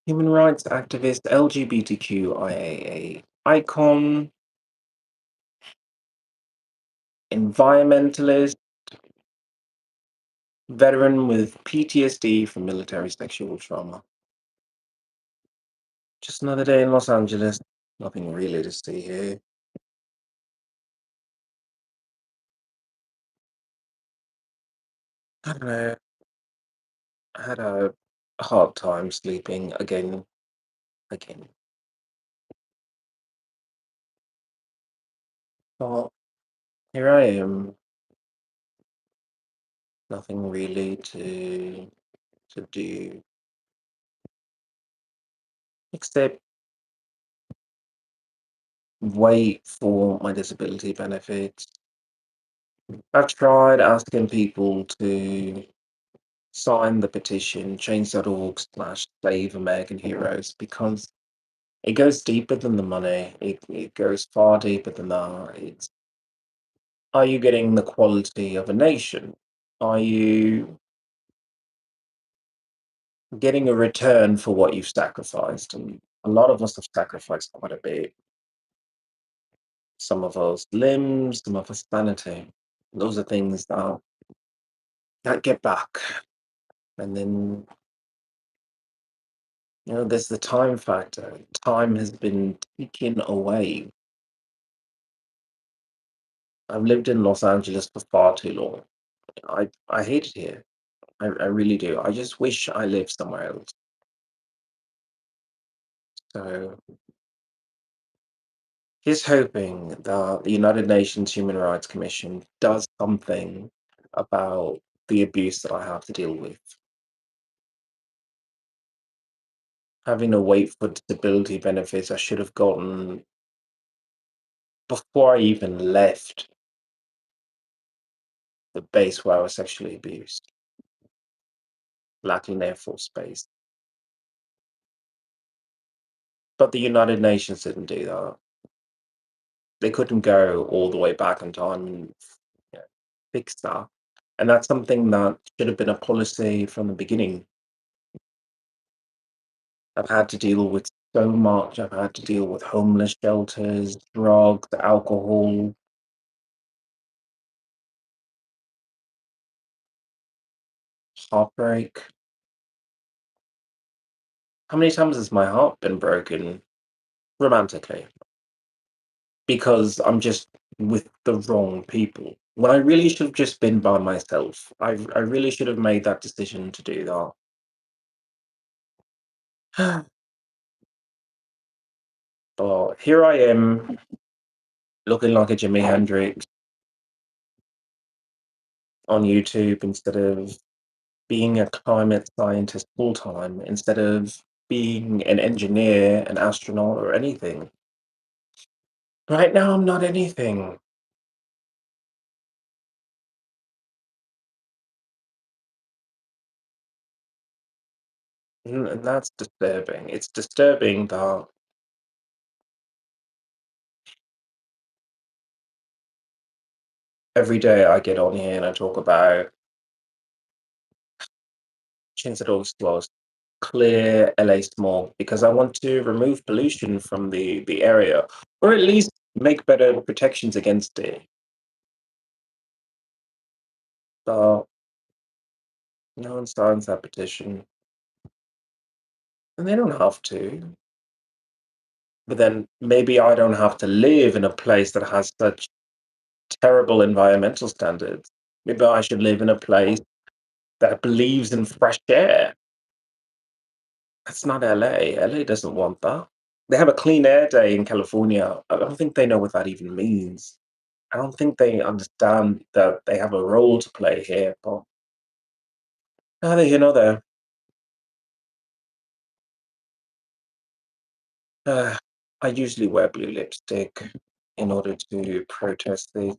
Human rights activist, LGBTQIAA icon, environmentalist, veteran with PTSD from military sexual trauma. Just another day in Los Angeles. Nothing really to see here. I don't know. I had a hard time sleeping again. Again. But here I am. Nothing really to do except wait for my disability benefits. I've tried asking people to sign the petition, change.org/save American heroes, because it goes deeper than the money. It goes far deeper than that. It's, are you getting the quality of a nation? Are you getting a return for what you've sacrificed? And a lot of us have sacrificed quite a bit. Some of us limbs, some of us sanity. Those are things that can't get back. And then, there's the time factor. Time has been taken away. I've lived in Los Angeles for far too long. I hate it here. I really do. I just wish I lived somewhere else. So he's hoping that the United Nations Human Rights Commission does something about the abuse that I have to deal with. Having to wait for disability benefits I should have gotten before I even left the base where I was sexually abused, Lackland Air Force Base. But the United Nations didn't do that. They couldn't go all the way back in time and fix that. And that's something that should have been a policy from the beginning. I've had to deal with so much. I've had to deal with homeless shelters, drugs, alcohol, heartbreak. How many times has my heart been broken romantically? Because I'm just with the wrong people. When I really should have just been by myself. I really should have made that decision to do that. But here I am, looking like a Jimi Hendrix on YouTube instead of being a climate scientist full time, instead of being an engineer, an astronaut, or anything. Right now, I'm not anything. And that's disturbing. It's disturbing that every day I get on here and I talk about change it all slows, clear LA smog, because I want to remove pollution from the area, or at least make better protections against it. So no one signs that petition, and they don't have to. But then maybe I don't have to live in a place that has such terrible environmental standards. Maybe I should live in a place that believes in fresh air. That's not LA. LA doesn't want that. They have a clean air day in California. I don't think they know what that even means. I don't think they understand that they have a role to play here, but neither here nor there. Uh, I usually wear blue lipstick in order to protest the.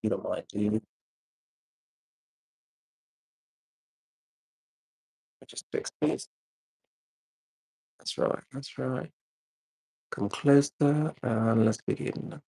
You don't mind, do you? I just fix this. That's right. That's right. Come closer and let's begin.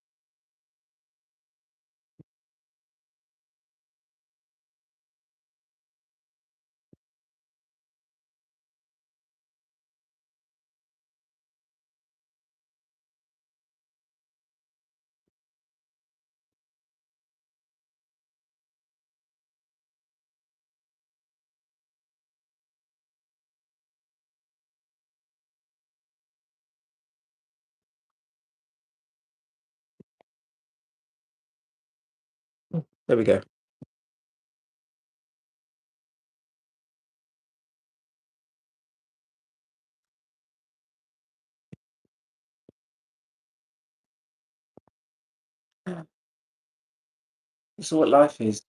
There we go. This is what life is.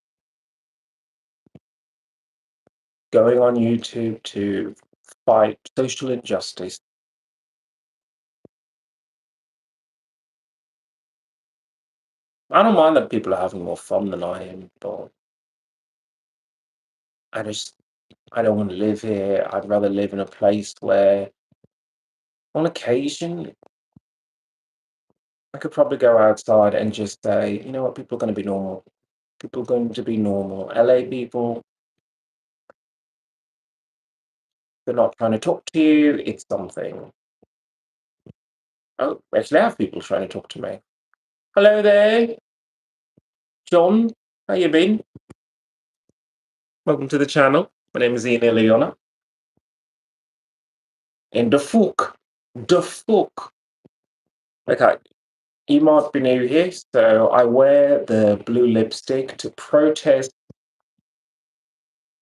Going on YouTube to fight social injustice. I don't mind that people are having more fun than I am, but I just I don't want to live here. I'd rather live in a place where, on occasion, I could probably go outside and just say, you know what, people are going to be normal. People are going to be normal. LA people, they're not trying to talk to you. It's something. Oh, actually, I have people trying to talk to me. Hello there, John. How you been? Welcome to the channel. My name is XIlyana. And the fuck. The fuck. Okay, you might be new here, so I wear the blue lipstick to protest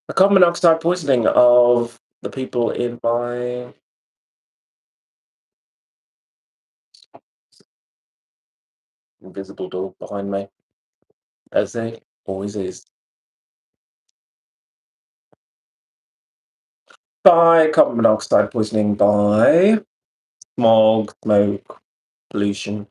the carbon monoxide poisoning of the people in my invisible door behind me, as there always is. By carbon monoxide poisoning, by smog, smoke, pollution.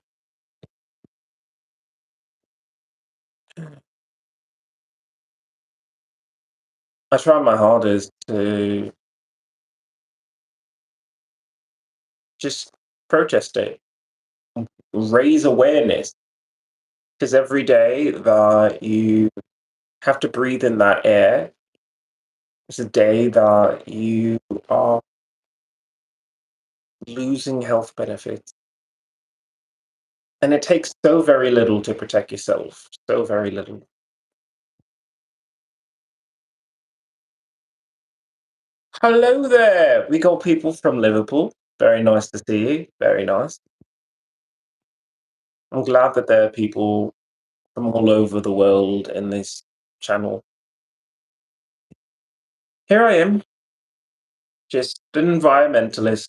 I try my hardest to just protest it, raise awareness, because every day that you have to breathe in that air is a day that you are losing health benefits. And it takes so very little to protect yourself, so very little. Hello there! We got people from Liverpool. Very nice to see you. Very nice. I'm glad that there are people from all over the world in this channel. Here I am, just an environmentalist.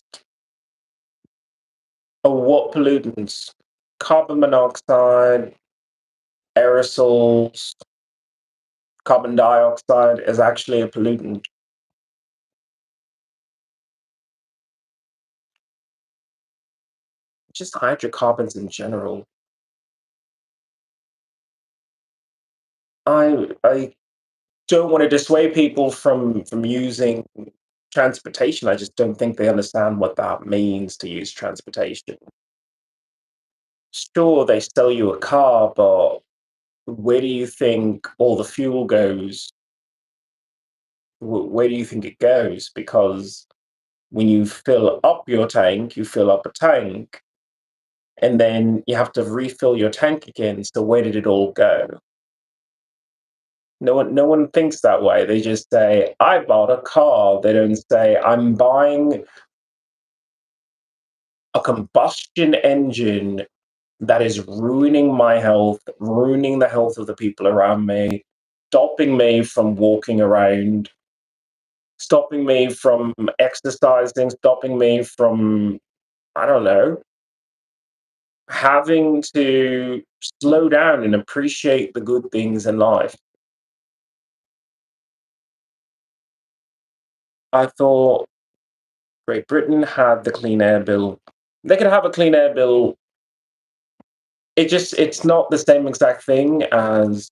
Oh, what pollutants? Carbon monoxide, aerosols, carbon dioxide is actually a pollutant. Just hydrocarbons in general. I don't want to dissuade people from using transportation. I just don't think they understand what that means to use transportation. Sure, they sell you a car, but where do you think all the fuel goes? Where do you think it goes? Because when you fill up your tank, you fill up a tank, and then you have to refill your tank again. So where did it all go? No one thinks that way. They just say, I bought a car. They don't say, I'm buying a combustion engine that is ruining my health, ruining the health of the people around me, stopping me from walking around, stopping me from exercising, stopping me from, I don't know, having to slow down and appreciate the good things in life. I thought Great Britain had the Clean Air Bill. They could have a Clean Air Bill. It's not the same exact thing as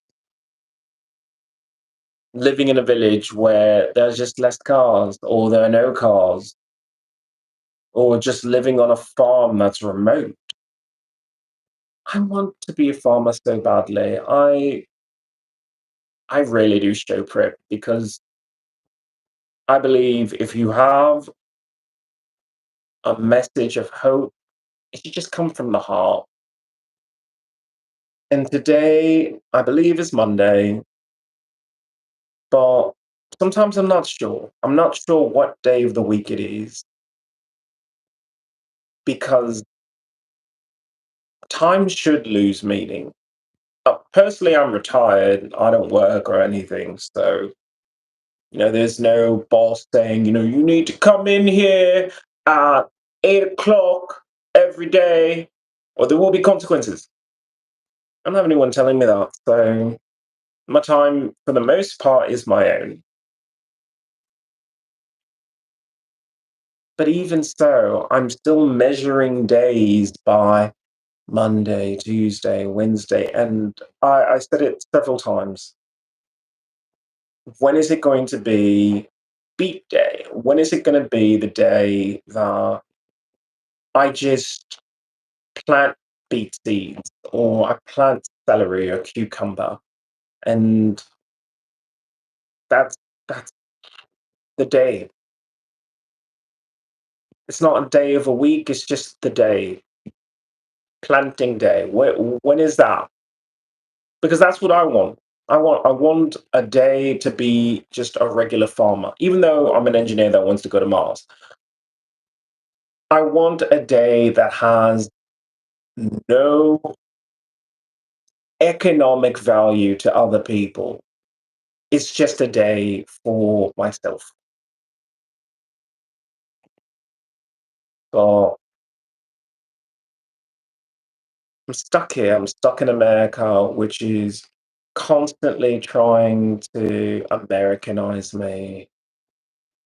living in a village where there's just less cars, or there are no cars, or just living on a farm that's remote. I want to be a farmer so badly. I really do show prep because I believe if you have a message of hope, it should just come from the heart. And today, I believe, is Monday, but sometimes I'm not sure. I'm not sure what day of the week it is because time should lose meaning. Personally, I'm retired. I don't work or anything, so there's no boss saying, you need to come in here at 8 o'clock every day, or there will be consequences. I don't have anyone telling me that, so my time, for the most part, is my own. But even so, I'm still measuring days by Monday, Tuesday, Wednesday, and I said it several times. When is it going to be beat day? When is it going to be the day that I just plant beet seeds or I plant celery or cucumber, and that's that's the day. It's not a day of a week, it's just the day. Planting day. When is that? Because that's what I want. I want a day to be just a regular farmer. Even though I'm an engineer that wants to go to Mars, I want a day that has no economic value to other people. It's just a day for myself. So I'm stuck here. I'm stuck in America, which is constantly trying to Americanize me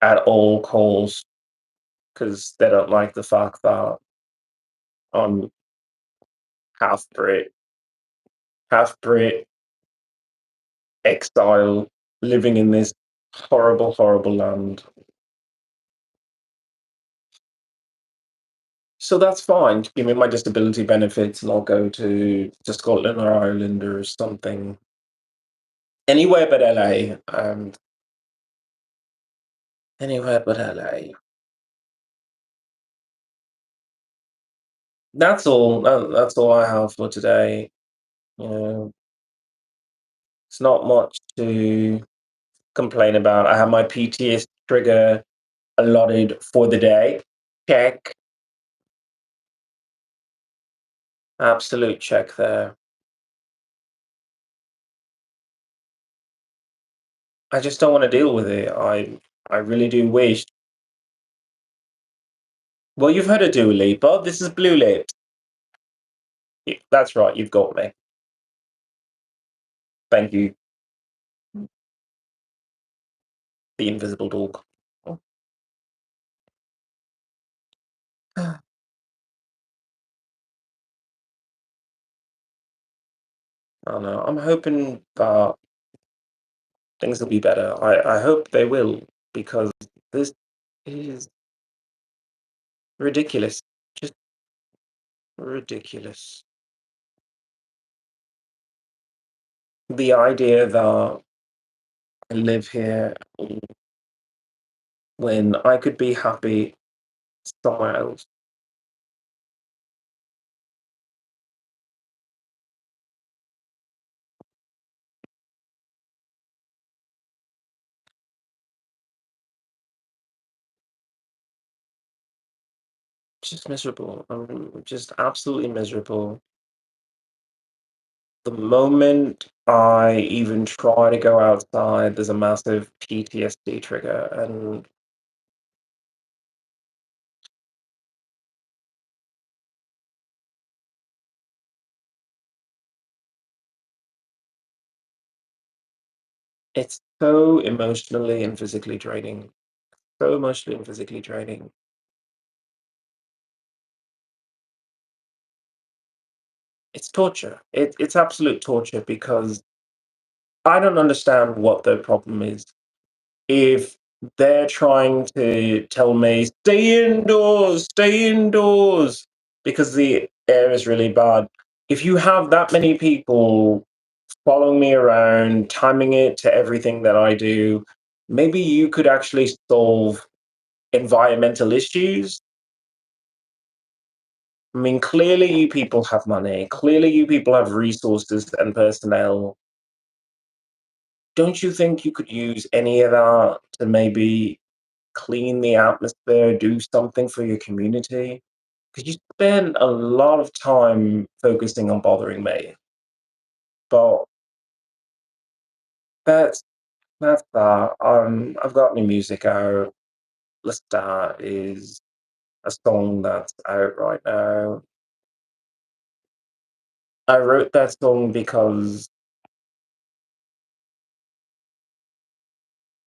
at all costs because they don't like the fact that I'm half Brit, exile, living in this horrible, horrible land. So that's fine. Give me my disability benefits, and I'll go to Scotland or Ireland or something, anywhere but LA, and anywhere but LA. That's all. That's all I have for today. You know, it's not much to complain about. I have my PTS trigger allotted for the day. Check. Absolute check there. I just don't want to deal with it. I really do wish. Well, you've heard of Dua Lipa. This is Blue Lips. That's right. You've got me. Thank you, the invisible dog. Oh, I don't know. I'm hoping that things will be better. I hope they will, because this is ridiculous. Just ridiculous. The idea that I live here when I could be happy somewhere else. Just miserable. I'm just absolutely miserable. The moment I even try to go outside, there's a massive PTSD trigger, and it's so emotionally and physically draining. So emotionally and physically draining. It's torture. It's absolute torture because I don't understand what the problem is. If they're trying to tell me, stay indoors, because the air is really bad. If you have that many people following me around, timing it to everything that I do, maybe you could actually solve environmental issues. I mean, clearly you people have money. Clearly you people have resources and personnel. Don't you think you could use any of that to maybe clean the atmosphere, do something for your community? Because you spend a lot of time focusing on bothering me. But that's that's that. I've got new music out. Lista is a song that's out right now. I wrote that song because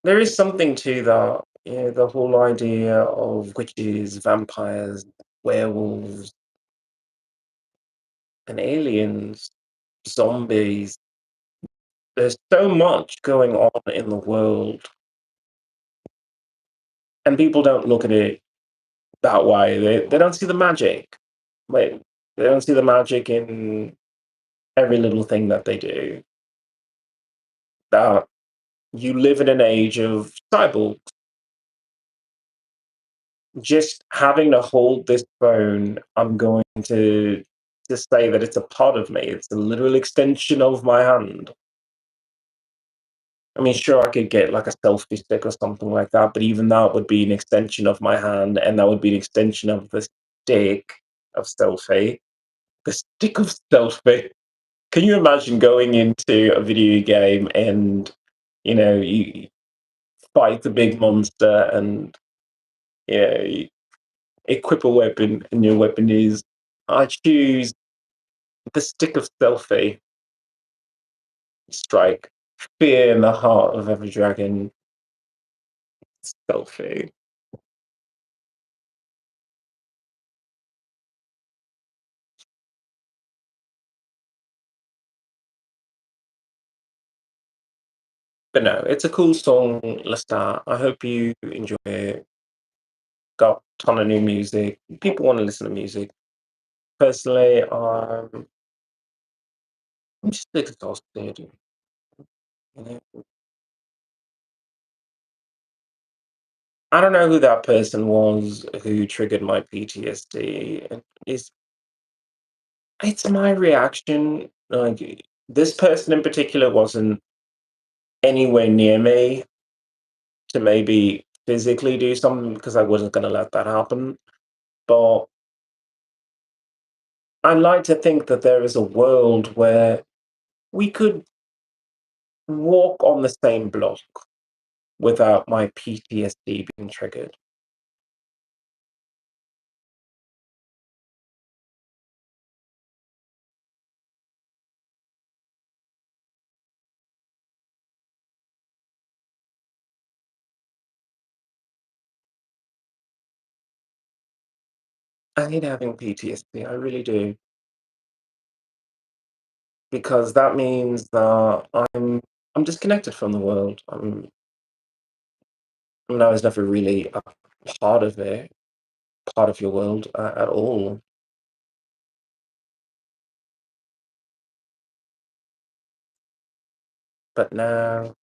there is something to that. Yeah, the whole idea of witches, vampires, werewolves, and aliens, zombies. There's so much going on in the world, and people don't look at it that way. They don't see the magic. Like, they don't see the magic in every little thing that they do. That you live in an age of cyborgs. Just having to hold this phone, I'm going to just say that it's a part of me. It's a literal extension of my hand. I mean, sure, I could get like a selfie stick or something like that, but even that would be an extension of my hand, and that would be an extension of the stick of selfie. The stick of selfie. Can you imagine going into a video game and you fight the big monster and you equip a weapon, and your weapon is, I choose the stick of selfie. Strike fear in the heart of every dragon. Selfie. But no, it's a cool song, Lestat. I hope you enjoy it. Got a ton of new music. People want to listen to music. Personally, I'm just exhausted. You know? I don't know who that person was who triggered my PTSD. It's my reaction. Like, this person in particular wasn't anywhere near me to maybe physically do something because I wasn't going to let that happen. But I like to think that there is a world where we could walk on the same block without my PTSD being triggered. I hate having PTSD, I really do, because that means that I'm disconnected from the world. I mean, I was never really a part of it, part of your world at all. But now,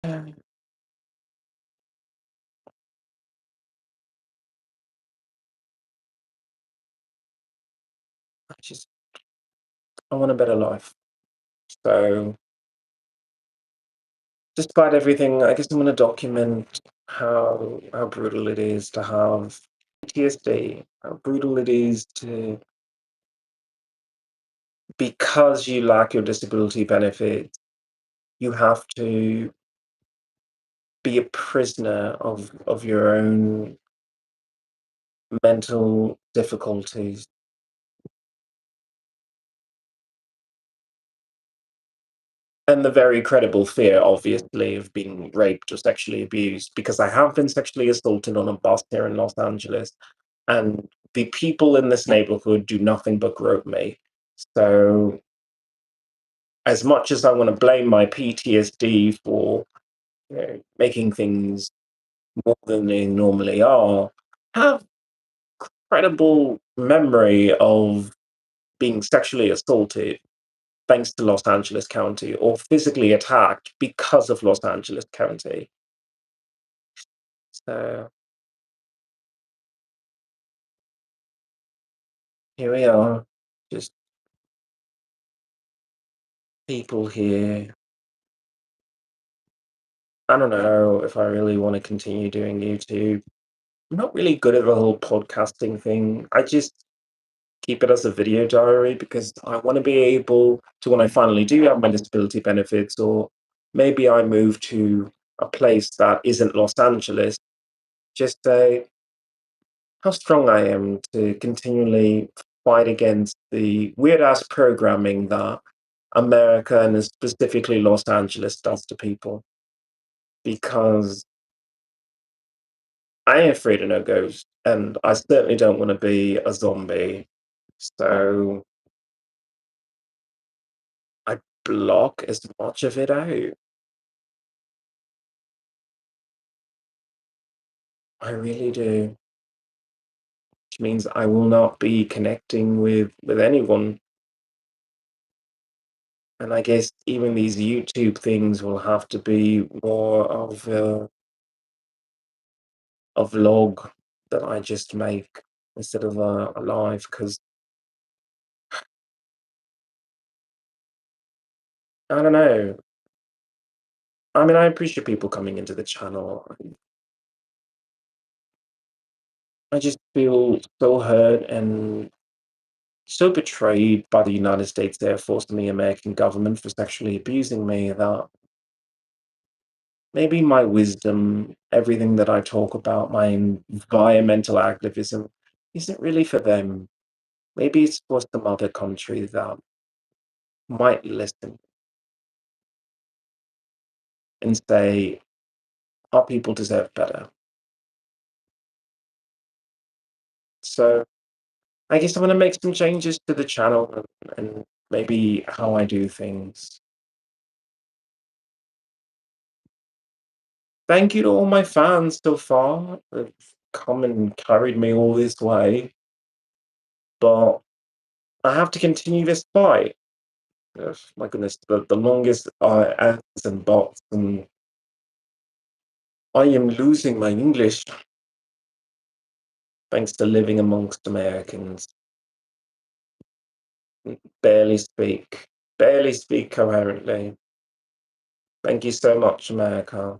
I just I want a better life. So, despite everything, I guess I'm going to document how brutal it is to have PTSD, how brutal it is to, because you lack your disability benefit, you have to be a prisoner of your own mental difficulties. And the very credible fear, obviously, of being raped or sexually abused, because I have been sexually assaulted on a bus here in Los Angeles, and the people in this neighborhood do nothing but grope me. So, as much as I want to blame my PTSD for making things more than they normally are, I have credible memory of being sexually assaulted thanks to Los Angeles County, or physically attacked because of Los Angeles County. So here we are, just people here. I don't know if I really want to continue doing YouTube. I'm not really good at the whole podcasting thing. I just keep it as a video diary because I want to be able to, when I finally do have my disability benefits, or maybe I move to a place that isn't Los Angeles, just say how strong I am to continually fight against the weird ass programming that America and specifically Los Angeles does to people. Because I ain't afraid of no ghosts, and I certainly don't want to be a zombie. So I block as much of it out. I really do. Which means I will not be connecting with anyone. And I guess even these YouTube things will have to be more of a vlog that I just make instead of a live. Because I don't know. I mean, I appreciate people coming into the channel. I just feel so hurt and so betrayed by the United States Air Force and the American government for sexually abusing me that maybe my wisdom, everything that I talk about, my environmental activism, isn't really for them. Maybe it's for some other country that might listen and say, our people deserve better. So I guess I'm going to make some changes to the channel and maybe how I do things. Thank you to all my fans so far that have come and carried me all this way. But I have to continue this fight. Ugh, my goodness, the longest ads and bots, and I am losing my English thanks to living amongst Americans. Barely speak, barely speak coherently. Thank you so much, America.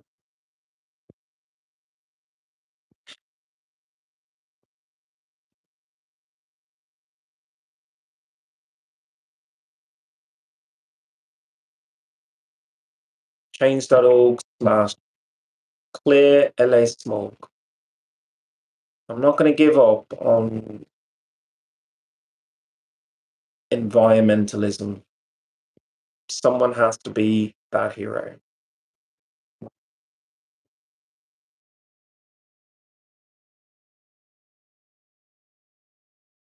Change.org/clear LA smoke. I'm not going to give up on environmentalism. Someone has to be that hero.